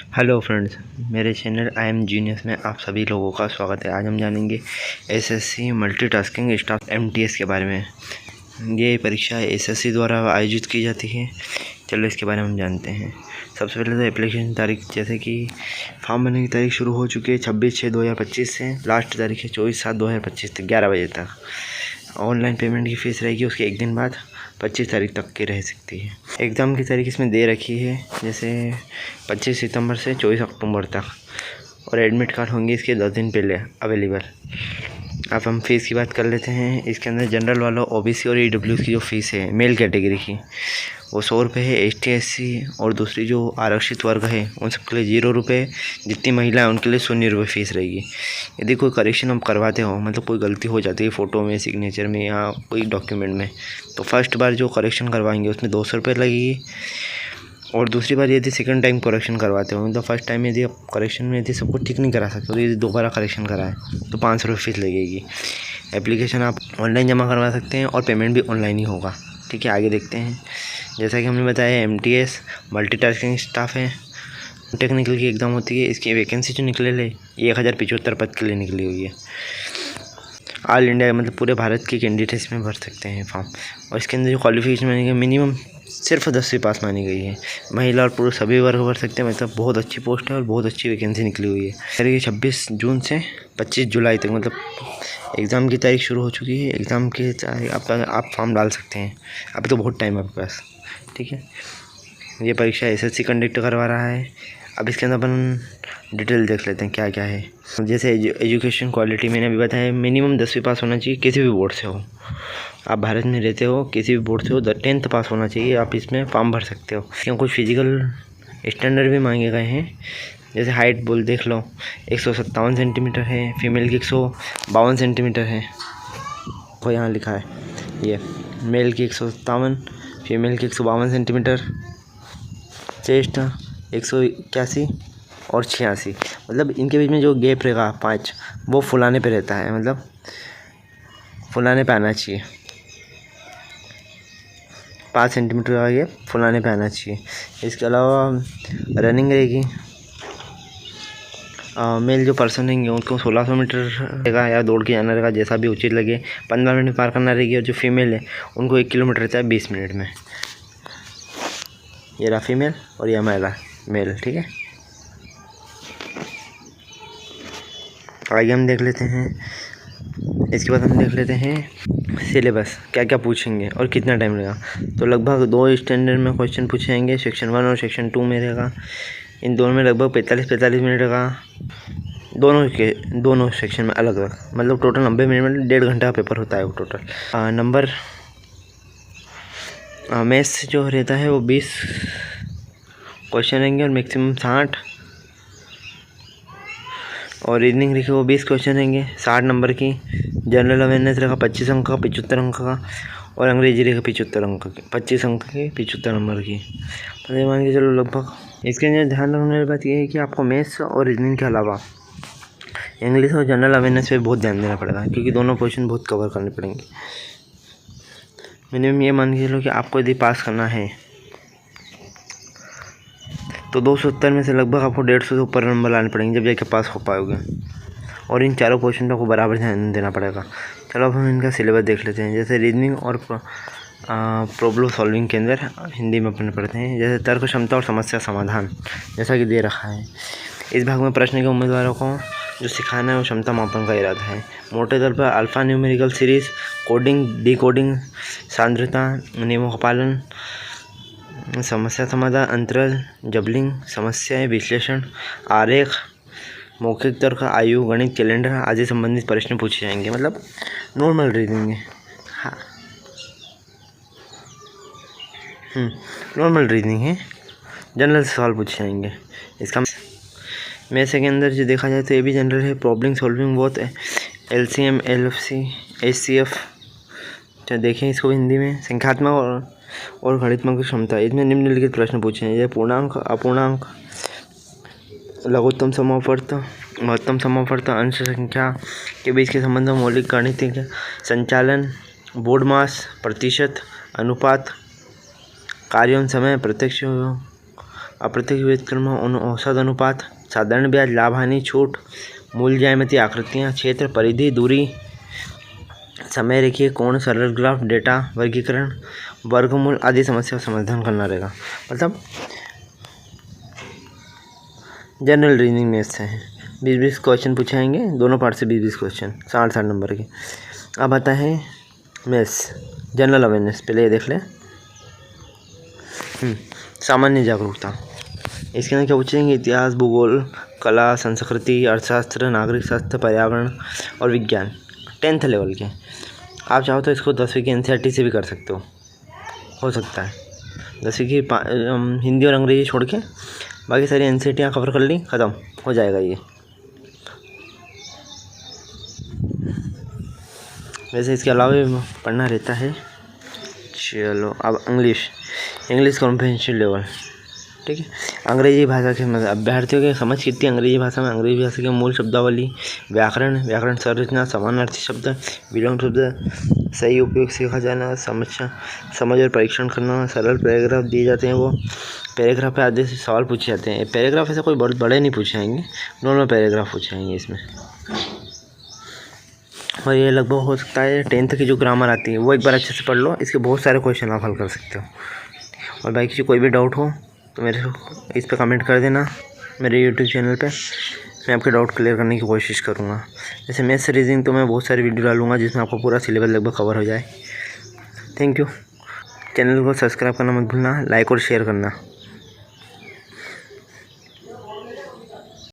Hello friends, मेरे channel I am genius में आप सभी लोगों का स्वागत है। आज हम जानेंगे एसएससी मल्टीटास्किंग स्टाफ एमटीएस के बारे में। ये परीक्षा एसएससी द्वारा आयोजित की जाती है। चलो इसके बारे में हम जानते हैं। सबसे पहले तो एप्लीकेशन तारीख, जैसे कि फॉर्म भरने की तारीख शुरू हो चुकी है 26/6/2025 से। लास्ट तारीख है 24/7/2025 तक 11 बजे तक। ऑनलाइन पेमेंट की फ़ीस रहेगी उसके एक दिन बाद 25 तारीख तक की रह सकती है। एग्ज़ाम की तारीख इसमें दे रखी है, जैसे 25 सितंबर से 24 अक्टूबर तक, और एडमिट कार्ड होंगे इसके 10 दिन पहले अवेलेबल। अब हम फ़ीस की बात कर लेते हैं। इसके अंदर जनरल वालों, ओबीसी और ईडब्ल्यूएस की जो फ़ीस है मेल कैटेगरी की, वो 100 रुपये है। एसटी एससी और दूसरी जो आरक्षित वर्ग है उन सबके लिए 0 रुपये। जितनी महिला है उनके लिए 0 रुपये फ़ीस रहेगी। यदि कोई करेक्शन आप करवाते हो, मतलब कोई गलती हो जाती है फ़ोटो में, सिग्नेचर में या कोई डॉक्यूमेंट में, तो फर्स्ट बार जो करेक्शन करवाएंगे उसमें 200 रुपये लगेगी। और दूसरी बार यदि सेकंड टाइम करेक्शन करवाते हो, मतलब फर्स्ट टाइम यदि आप करेक्शन में यदि सब कुछ ठीक नहीं करा सकते, तो यदि दोबारा करेक्शन कराएं तो 500 रुपये फ़ीस लगेगी। एप्लीकेशन आप ऑनलाइन जमा करवा सकते हैं और पेमेंट भी ऑनलाइन ही होगा। ठीक है, आगे देखते हैं। जैसा कि हमने बताया, एमटीएस मल्टीटास्किंग स्टाफ है, टेक्निकल की एग्ज़ाम होती है। इसकी वैकेंसी जो निकले ले 1075 पद के लिए निकली हुई है। ऑल इंडिया, मतलब पूरे भारत के कैंडिडेट इसमें भर सकते हैं फॉर्म। और इसके अंदर जो क्वालिफिकेशन मानी गई, मिनिमम सिर्फ 10वीं पास मानी गई है। महिला और पुरुष सभी वर्ग भर सकते हैं। मतलब बहुत अच्छी पोस्ट है और बहुत अच्छी वैकेंसी निकली हुई है। तारीख 26 जून से 25 जुलाई तक, मतलब एग्ज़ाम की तारीख शुरू हो चुकी है। एग्ज़ाम की तारीख आप फॉर्म डाल सकते हैं। अभी तो बहुत टाइम है आपके पास। ठीक है, ये परीक्षा एसएससी कंडक्ट करवा रहा है। अब इसके अंदर अपन डिटेल देख लेते हैं क्या क्या है। जैसे एजुकेशन क्वालिटी मैंने अभी बताया, मिनिमम 10वीं पास होना चाहिए, किसी भी बोर्ड से हो। आप भारत में रहते हो, किसी भी बोर्ड से हो, 10th पास होना चाहिए, आप इसमें फॉर्म भर सकते हो। क्यों कुछ फिजिकल स्टैंडर्ड भी मांगे गए हैं। जैसे हाइट बोल देख लो, 157 सेंटीमीटर है। फीमेल की 152 सेंटीमीटर है। वो यहाँ लिखा है, ये मेल की 157, फीमेल की 152 सेंटीमीटर। चेस्ट 181 और 86, मतलब इनके बीच में जो गैप रहेगा 5, वो फुलाने पे रहता है, मतलब फुलाने पे आना चाहिए। 5 सेंटीमीटर का गैप फुलाने पे आना चाहिए। इसके अलावा रनिंग रहेगी। मेल जो पर्सन रहेंगे उनको 1600 मीटर रहेगा या दौड़ के जाना रहेगा, जैसा भी उचित लगे। 15 मिनट में पार करना रहेगी। और जो फीमेल है उनको 1 किलोमीटर रहता है 20 मिनट में। ये रहा फीमेल और ये हमारा मेल। ठीक है, आगे हम देख लेते हैं। इसके बाद हम देख लेते हैं सिलेबस, क्या क्या पूछेंगे और कितना टाइम लगेगा। तो लगभग 2 स्टैंडर्ड में क्वेश्चन पूछे जाएंगे, सेक्शन 1 और सेक्शन 2 में रहेगा। इन दोनों में लगभग 45 मिनट का, दोनों सेक्शन में अलग अलग, मतलब टोटल 90 मिनट में 1.5 घंटा का पेपर होता है वो टोटल। नंबर मैथ्स जो रहता है वो 20 क्वेश्चन रहेंगे और मैक्सिमम 60। और रीजनिंग लिखे वो 20 क्वेश्चन रहेंगे 60 नंबर की। जनरल अवेयरनेस रहेगा 25 अंक का, 75 अंक का। और अंग्रेजी रहेगा 75 अंक की, 25 अंक की, 75 नंबर की। तो मान के चलो लगभग। इसके अंदर ध्यान रखने वाली बात यह है कि आपको मैथ्स और रीजनिंग के अलावा इंग्लिश और जनरल अवेयरनेस पे बहुत ध्यान देना पड़ेगा, क्योंकि दोनों क्वेश्चन बहुत कवर करने पड़ेंगे। मिनिमम ये मान के चलो कि आपको यदि पास करना है तो 270 में से लगभग आपको 150 से ऊपर नंबर लाने पड़ेंगे, जब जाके पास हो पाओगे। और इन चारों क्वेश्चन पर आपको बराबर ध्यान देना पड़ेगा। चलो अब हम इनका सिलेबस देख लेते हैं। जैसे रीजनिंग और प्रॉब्लम सॉल्विंग के अंदर हिंदी में अपन पढ़ते हैं। जैसे तर्क क्षमता और समस्या समाधान, जैसा कि दे रखा है। इस भाग में प्रश्न के उम्मीदवारों को जो सिखाना है वो क्षमता मापन का इरादा है। मोटे तौर पर alpha numerical series, coding, decoding, सांद्रता, नियमों का पालन, समस्या समाधान, अंतराल, जबलिंग, समस्याएं, विश्लेषण, आरेख, मौखिक तर्क, आयु, गणित, कैलेंडर आदि संबंधित प्रश्न पूछे जाएंगे। मतलब नॉर्मल रीजनिंग है। हाँ, नॉर्मल रीजनिंग है, जनरल सवाल पूछे जाएंगे। इसका मैथ्स के अंदर जो देखा जाए तो ये भी जनरल है। प्रॉब्लम सॉल्विंग बहुत है, LCM, LFC, HCF। तो देखें इसको हिंदी में। संख्यात्मक और गणितात्मक क्षमता, इसमें निम्नलिखित प्रश्न पूछे हैं। जैसे पूर्णांक, अपूर्णांक, लघुत्तम समापवर्त, महत्तम समापवर्त, अंश संख्या के बीच के संबंध, मौलिक गाणितिक संचालन, बोर्ड मास, प्रतिशत, अनुपात, कार्यों समय, प्रत्यक्ष अप्रत्यक्ष व्युत्क्रम औसत अनुपात, साधारण ब्याज, लाभ हानि, छूट, मूल ज्यामिति, आकृतियाँ, क्षेत्र, परिधि, दूरी, समय रेखीय, कोण, सरल ग्राफ, डेटा वर्गीकरण, वर्गमूल आदि समस्या का समाधान करना रहेगा। मतलब जनरल रीजनिंग में से हैं 20-20 क्वेश्चन पूछे जाएंगे, दोनों पार्ट से 20-20 क्वेश्चन 60-60 नंबर के। अब आता है मैथ्स जनरल अवेयरनेस, पहले ये देख ले। सामान्य जागरूकता, इसके अंदर क्या पूछेंगे? इतिहास, भूगोल, कला, संस्कृति, अर्थशास्त्र, नागरिक शास्त्र, पर्यावरण और विज्ञान, 10th लेवल के। आप चाहो तो इसको 10वीं की NCERT से भी कर सकते हो सकता है। 10वीं की हिंदी और अंग्रेजी छोड़ के बाकी सारी NCERT कवर कर ली, ख़त्म हो जाएगा ये। वैसे इसके अलावा भी पढ़ना रहता है। चलो अब इंग्लिश कॉम्प्रिहेंशन लेवल, ठीक है। अंग्रेजी भाषा के अभ्यर्थियों की समझ कितनी अंग्रेजी भाषा में, अंग्रेजी भाषा की मूल शब्दावली, व्याकरण संरचना, समानार्थी शब्द, विलोम शब्द, सही उपयोग सीखा जाना, समझ और परीक्षण करना, सरल पैराग्राफ दिए जाते हैं। वो पैराग्राफ पे आधे से सवाल पूछे जाते हैं। पैराग्राफ ऐसे कोई बहुत बड़े नहीं पूछे जाएंगे, नॉर्मल पैराग्राफ पूछे जाएंगे इसमें। और ये लगभग हो सकता है 10th की जो ग्रामर आती है वो एक बार अच्छे से पढ़ लो, इसके बहुत सारे क्वेश्चन आप हल कर सकते हो। और बाकी किसी कोई भी डाउट हो तो मेरे को इस पर कमेंट कर देना मेरे YouTube चैनल पे, मैं आपके डाउट क्लियर करने की कोशिश करूँगा। जैसे मैथ्स रीजनिंग तो मैं बहुत सारी वीडियो डालूँगा जिसमें आपको पूरा सिलेबस लगभग कवर हो जाए। Thank you. चैनल को सब्सक्राइब करना मत भूलना, लाइक और शेयर करना।